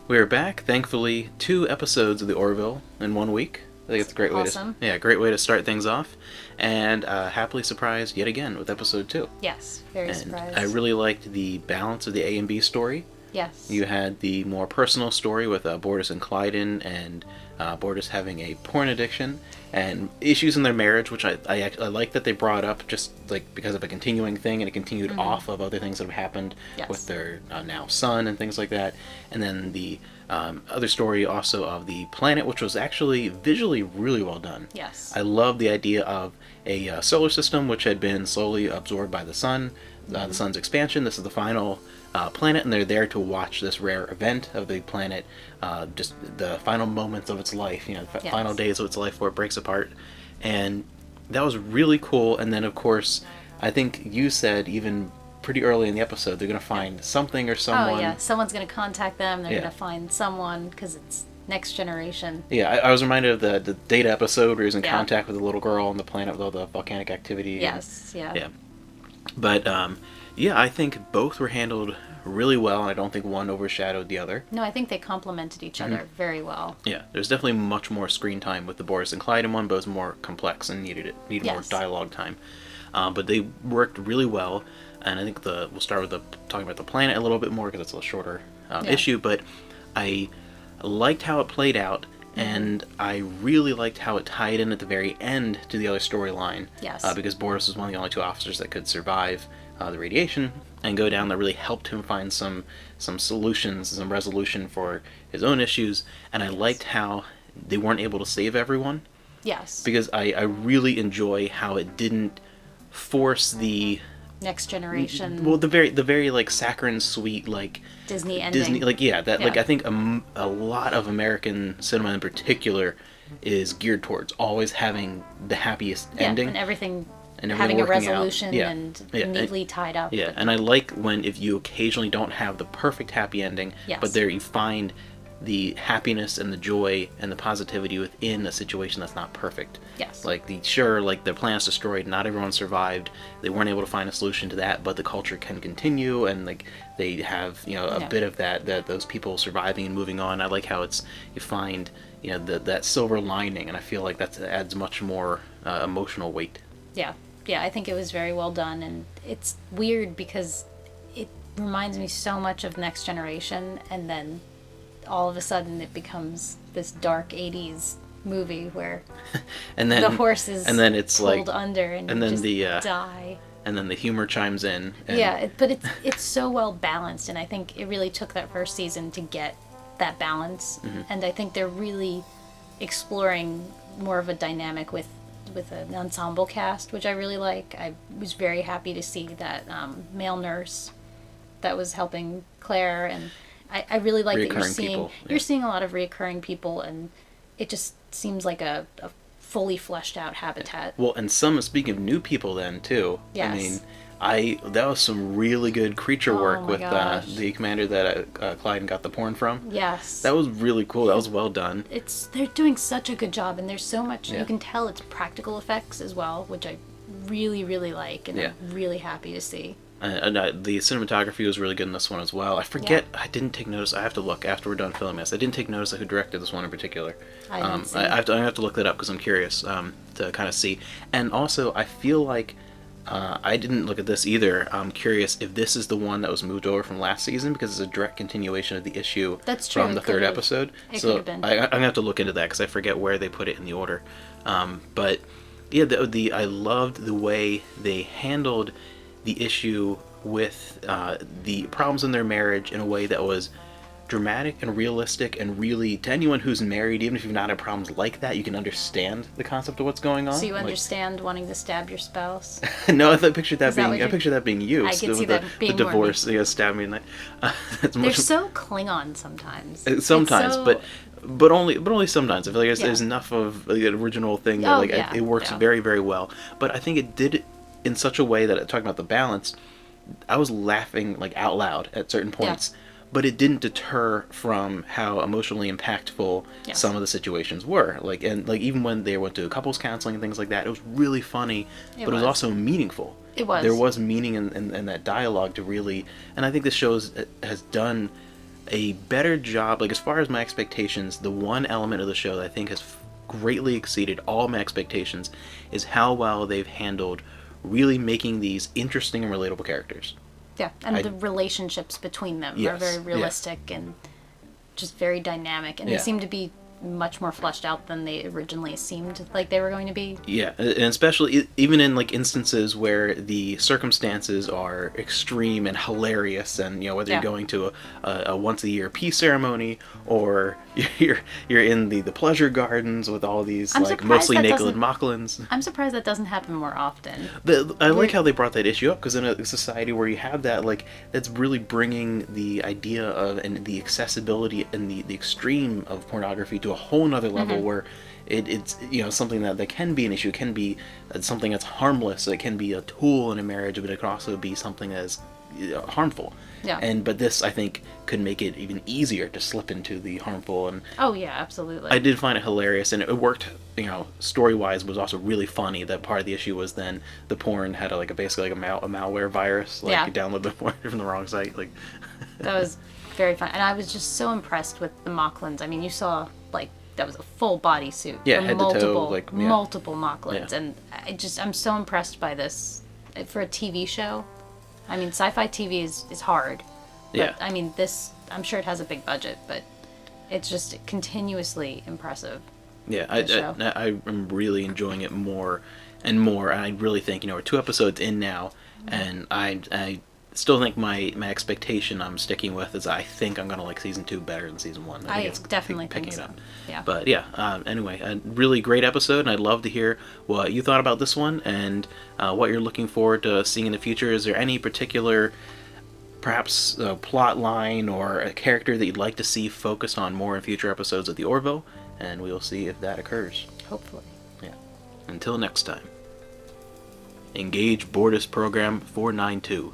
We're back. Thankfully, 2 episodes of the Orville in 1 week. I think it's a great way great way to start things off. And happily surprised yet again with episode 2. Yes, very surprised. I really liked the balance of the A and B story. Yes. You had the more personal story with Bortus and Clyden, and Bortus having a porn addiction and issues in their marriage, which I like that they brought up just like because of a continuing thing, and it continued off of other things that have happened with their now son and things like that. And then the other story also of the planet, which was actually visually really well done. Yes. I love the idea of a solar system which had been slowly absorbed by the sun, the sun's expansion. This is the final planet, and they're there to watch this rare event of the planet, just the final moments of its life, final days of its life before it breaks apart. And that was really cool. And then, of course, I think you said even pretty early in the episode they're going to find something or someone. Oh, yeah. Someone's going to contact them. They're going to find someone because it's next generation. Yeah, I was reminded of the Data episode where he was in contact with a little girl on the planet with all the volcanic activity. Yes, Yeah. But, I think both were handled really well, and I don't think one overshadowed the other. No, I think they complemented each other very well. Yeah, there's definitely much more screen time with the Boris and Clyde one, but it was more complex and needed more dialogue time. But they worked really well, and I think we'll start with talking about the planet a little bit more because it's a shorter issue, but I liked how it played out, and I really liked how it tied in at the very end to the other storyline. Yes. Because Boris was one of the only 2 officers that could survive the radiation and go down. That really helped him find some solutions, some resolution for his own issues. And I liked how they weren't able to save everyone. Yes. Because I really enjoy how it didn't force the next generation. Well, the very like saccharine sweet like Disney ending. Like I think a lot of American cinema in particular is geared towards always having the happiest ending and everything having a resolution and neatly tied up. Yeah, and I like when if you occasionally don't have the perfect happy ending, but there you find the happiness and the joy and the positivity within a situation that's not perfect. Yes. Like the planet's destroyed, not everyone survived, they weren't able to find a solution to that, but the culture can continue, and like they have a bit of that those people surviving and moving on. I like how you find that silver lining, and I feel like that adds much more emotional weight. Yeah, I think it was very well done, and it's weird because it reminds me so much of Next Generation, and then all of a sudden it becomes this dark 80s movie where and then the horse is and then it's pulled like, under and then just die. And then the humor chimes in. But it's so well balanced, and I think it really took that first season to get that balance. And I think they're really exploring more of a dynamic with an ensemble cast, which I really like. I was very happy to see that male nurse that was helping Claire, and I really like that you're seeing a lot of reoccurring people, and it just seems like a fully fleshed out habitat. Well, and speaking of new people then too. Yes. I mean, that was some really good creature work with the commander that Clyde got the porn from. Yes. That was really cool. That was well done. They're doing such a good job, and there's so much you can tell it's practical effects as well, which I really, really like, and I'm really happy to see. And the cinematography was really good in this one as well. I forget, I didn't take notice. I have to look after we're done filming this. I didn't take notice of who directed this one in particular. I didn't see. I have to look that up because I'm curious to kind of see. And also, I feel like I didn't look at this either. I'm curious if this is the one that was moved over from last season, because it's a direct continuation of the issue from the 3rd episode. So I'm going to have to look into that because I forget where they put it in the order. But yeah, I loved the way they handled the issue with the problems in their marriage in a way that was dramatic and realistic, and really, to anyone who's married, even if you've not had problems like that, you can understand the concept of what's going on. So you understand wanting to stab your spouse? No, I pictured that being you. I could see that being the divorce. Stab me. They're so Klingon sometimes. Sometimes, but only sometimes. I feel like there's enough of the original thing that it works very, very well. But I think it did it in such a way that, talking about the balance, I was laughing like out loud at certain points, but it didn't deter from how emotionally impactful some of the situations were. Even when they went to couples counseling and things like that, it was really funny, but it was also meaningful. It was. There was meaning in that dialogue to really, and I think this show has done a better job, like as far as my expectations, the one element of the show that I think has greatly exceeded all my expectations is how well they've handled really making these interesting and relatable characters. Yeah, and the relationships between them are very realistic and just very dynamic, and they seem to be much more fleshed out than they originally seemed like they were going to be. Yeah, and especially even in like instances where the circumstances are extreme and hilarious, and whether you're going to a once a year peace ceremony or you're in the pleasure gardens with all these like mostly naked Mocklins. I'm surprised that doesn't happen more often. I like how they brought that issue up, because in a society where you have that, like, that's really bringing the idea of and the accessibility and the extreme of pornography to a whole nother level where it's something that can be an issue. It can be something that's harmless. It can be a tool in a marriage, but it can also be something that is harmful. Yeah. But this, I think, could make it even easier to slip into the harmful. And oh yeah, absolutely. I did find it hilarious, and it worked. Story wise, was also really funny. That part of the issue was then the porn had basically a malware virus. Like you download the porn from the wrong site. Like that was very fun, and I was just so impressed with the Mocklins. I mean, you saw that was a full body suit. Yeah, head to toe, multiple Mocklins, and I'm so impressed by this for a TV show. I mean, sci-fi TV is hard. But, I mean, I'm sure it has a big budget, but it's just continuously impressive. Yeah, I'm really enjoying it more and more. And I really think, we're 2 episodes in now, and I still think my expectation I'm sticking with is I think I'm going to like season 2 better than season 1. I definitely think so. Yeah. But anyway, a really great episode, and I'd love to hear what you thought about this one and what you're looking forward to seeing in the future. Is there any particular, perhaps plot line or a character that you'd like to see focused on more in future episodes of the Orville? And we'll see if that occurs. Hopefully. Yeah. Until next time. Engage Bordis Program 492.